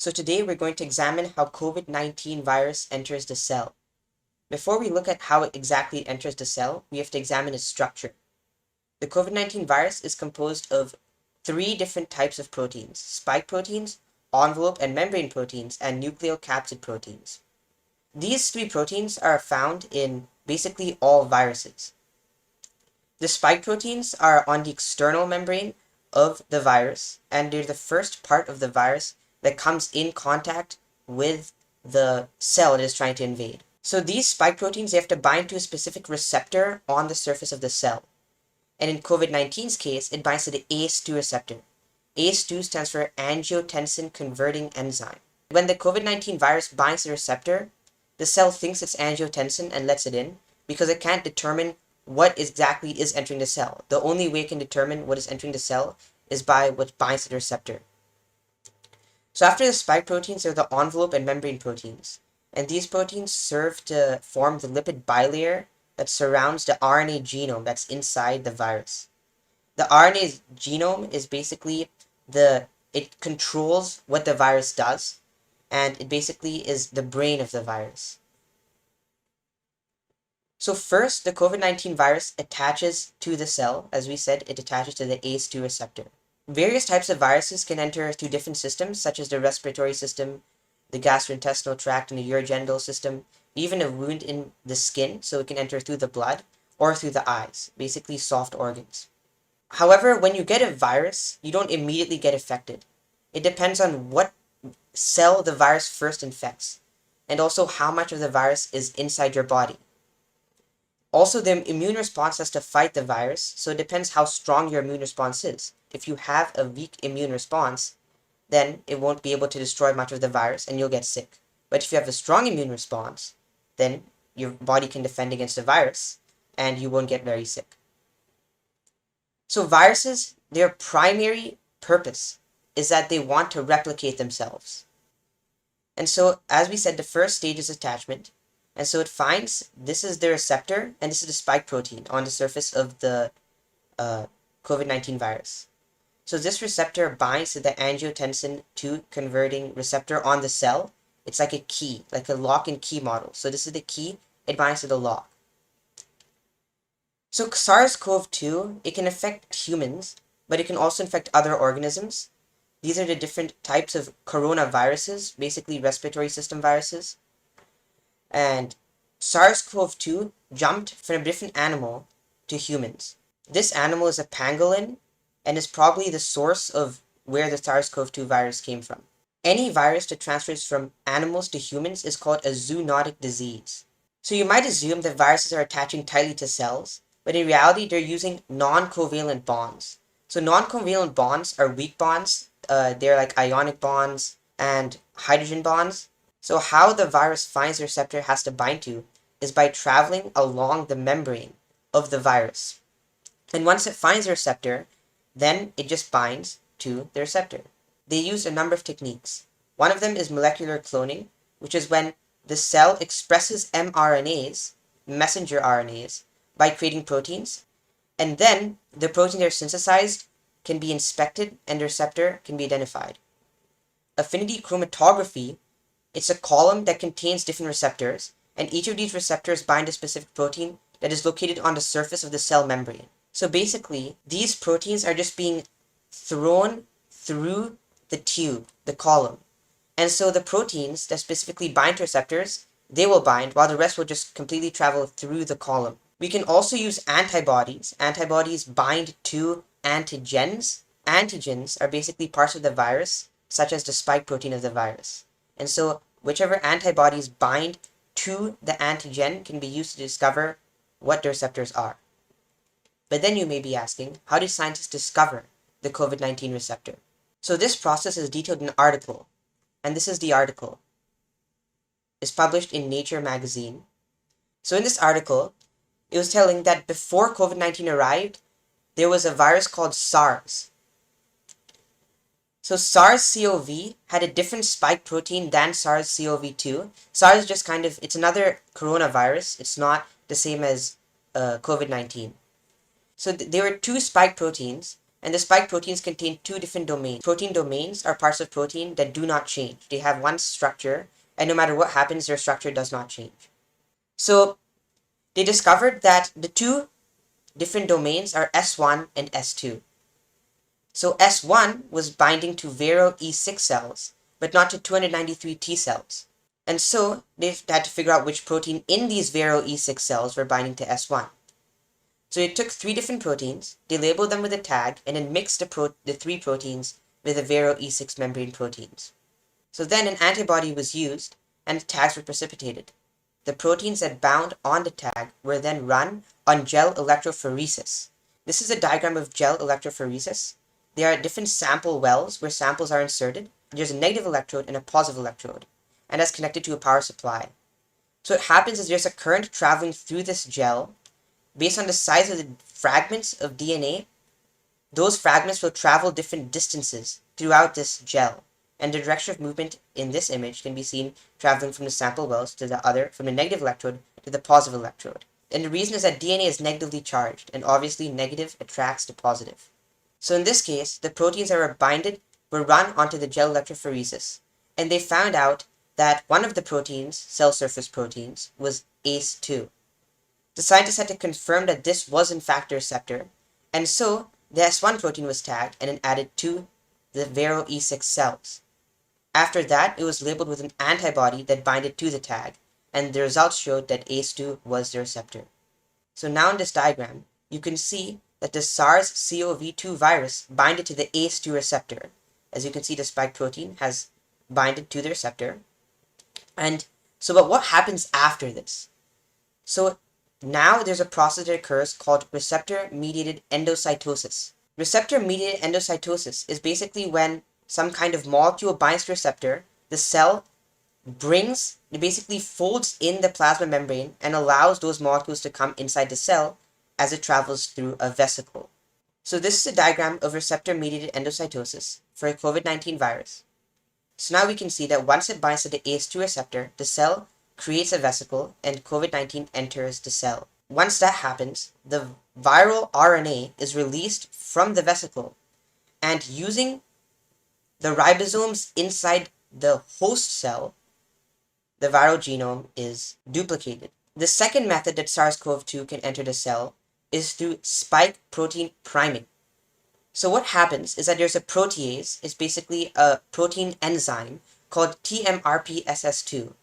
So today we're going to examine how COVID-19 virus enters the cell. Before we look at how it exactly enters the cell, we have to examine its structure. The COVID-19 virus is composed of three different types of proteins: spike proteins, envelope and membrane proteins, and nucleocapsid proteins. These three proteins are found in basically all viruses. The spike proteins are on the external membrane of the virus, and they're the first part of the virus that comes in contact with the cell it is trying to invade. So these spike proteins, they have to bind to a specific receptor on the surface of the cell. And in COVID-19's case, it binds to the ACE2 receptor. ACE2 stands for angiotensin converting enzyme. When the COVID-19 virus binds the receptor, the cell thinks it's angiotensin and lets it in because it can't determine what exactly is entering the cell. The only way it can determine what is entering the cell is by what binds to the receptor. So after the spike proteins are the envelope and membrane proteins. And these proteins serve to form the lipid bilayer that surrounds the RNA genome that's inside the virus. The RNA genome is basically it controls what the virus does, and it basically is the brain of the virus. So first, the COVID-19 virus attaches to the cell. As we said, it attaches to the ACE2 receptor. Various types of viruses can enter through different systems, such as the respiratory system, the gastrointestinal tract, and the urogenital system, even a wound in the skin, so it can enter through the blood or through the eyes, basically soft organs. However, when you get a virus, you don't immediately get affected. It depends on what cell the virus first infects, and also how much of the virus is inside your body. Also, the immune response has to fight the virus, so it depends how strong your immune response is. If you have a weak immune response, then it won't be able to destroy much of the virus and you'll get sick. But if you have a strong immune response, then your body can defend against the virus and you won't get very sick. So viruses, their primary purpose is that they want to replicate themselves. And so, as we said, the first stage is attachment. And so it finds this is the receptor and this is the spike protein on the surface of the COVID-19 virus. So this receptor binds to the angiotensin 2 converting receptor on the cell. It's like a key, like a lock and key model. So this is the key, it binds to the lock. So SARS-CoV-2, it can affect humans, but it can also infect other organisms. These are the different types of coronaviruses, basically respiratory system viruses. And SARS-CoV-2 jumped from a different animal to humans. This animal is a pangolin and is probably the source of where the SARS-CoV-2 virus came from. Any virus that transfers from animals to humans is called a zoonotic disease. So you might assume that viruses are attaching tightly to cells, but in reality they're using non-covalent bonds. So non-covalent bonds are weak bonds. They're like ionic bonds and hydrogen bonds. So how the virus finds the receptor it has to bind to is by traveling along the membrane of the virus. And once it finds the receptor, then it just binds to the receptor. They use a number of techniques. One of them is molecular cloning, which is when the cell expresses mRNAs, messenger RNAs, by creating proteins, and then the proteins that are synthesized can be inspected and the receptor can be identified. Affinity chromatography, it's a column that contains different receptors, and each of these receptors bind a specific protein that is located on the surface of the cell membrane. So basically, these proteins are just being thrown through the tube, the column. And so the proteins that specifically bind to receptors, they will bind, while the rest will just completely travel through the column. We can also use antibodies. Antibodies bind to antigens. Antigens are basically parts of the virus, such as the spike protein of the virus. And so whichever antibodies bind to the antigen can be used to discover what the receptors are. But then you may be asking, how did scientists discover the COVID-19 receptor? So this process is detailed in an article, and this is the article. It's published in Nature magazine. So in this article, it was telling that before COVID-19 arrived, there was a virus called SARS. So SARS-CoV had a different spike protein than SARS-CoV-2. SARS is just it's another coronavirus. It's not the same as COVID-19. So there were two spike proteins, And the spike proteins contain two different domains. Protein domains are parts of protein that do not change. They have one structure, and no matter what happens, their structure does not change. So they discovered that the two different domains are S1 and S2. So S1 was binding to Vero E6 cells, but not to 293 T cells. And so they had to figure out which protein in these Vero E6 cells were binding to S1. So they took three different proteins, they labeled them with a tag, and then mixed the three proteins with the Vero E6 membrane proteins. So then an antibody was used, and the tags were precipitated. The proteins that bound on the tag were then run on gel electrophoresis. This is a diagram of gel electrophoresis. There are different sample wells where samples are inserted. There's a negative electrode and a positive electrode, and that's connected to a power supply. So what happens is there's a current traveling through this gel. Based on the size of the fragments of DNA, those fragments will travel different distances throughout this gel. And the direction of movement in this image can be seen traveling from the sample wells to the other, from the negative electrode to the positive electrode. And the reason is that DNA is negatively charged, and obviously negative attracts to positive. So in this case, the proteins that were binded were run onto the gel electrophoresis, and they found out that one of the proteins, cell surface proteins, was ACE2. The scientists had to confirm that this was in fact a receptor, and so the S1 protein was tagged and then added to the Vero E6 cells. After that, it was labeled with an antibody that binded to the tag, and the results showed that ACE2 was the receptor. So now in this diagram, you can see that the SARS-CoV-2 virus binded to the ACE2 receptor. As you can see, the spike protein has binded to the receptor. And so, but what happens after this? So now there's a process that occurs called receptor-mediated endocytosis. Receptor-mediated endocytosis is basically when some kind of molecule binds to a receptor, the cell it basically folds in the plasma membrane and allows those molecules to come inside the cell as it travels through a vesicle. So this is a diagram of receptor-mediated endocytosis for a COVID-19 virus. So now we can see that once it binds to the ACE2 receptor, the cell creates a vesicle and COVID-19 enters the cell. Once that happens, the viral RNA is released from the vesicle, and using the ribosomes inside the host cell, the viral genome is duplicated. The second method that SARS-CoV-2 can enter the cell is through spike protein priming. So what happens is that there's a protease, it's basically a protein enzyme called TMRPSS2.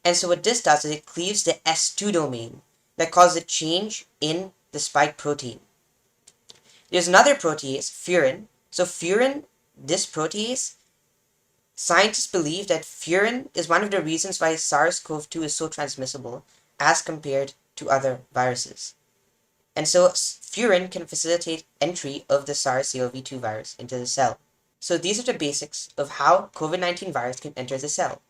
And so what this does is it cleaves the S2 domain that causes a change in the spike protein. There's another protease, furin. So furin, this protease, scientists believe that furin is one of the reasons why SARS-CoV-2 is so transmissible as compared to other viruses. And so furin can facilitate entry of the SARS-CoV-2 virus into the cell. So these are the basics of how COVID-19 virus can enter the cell.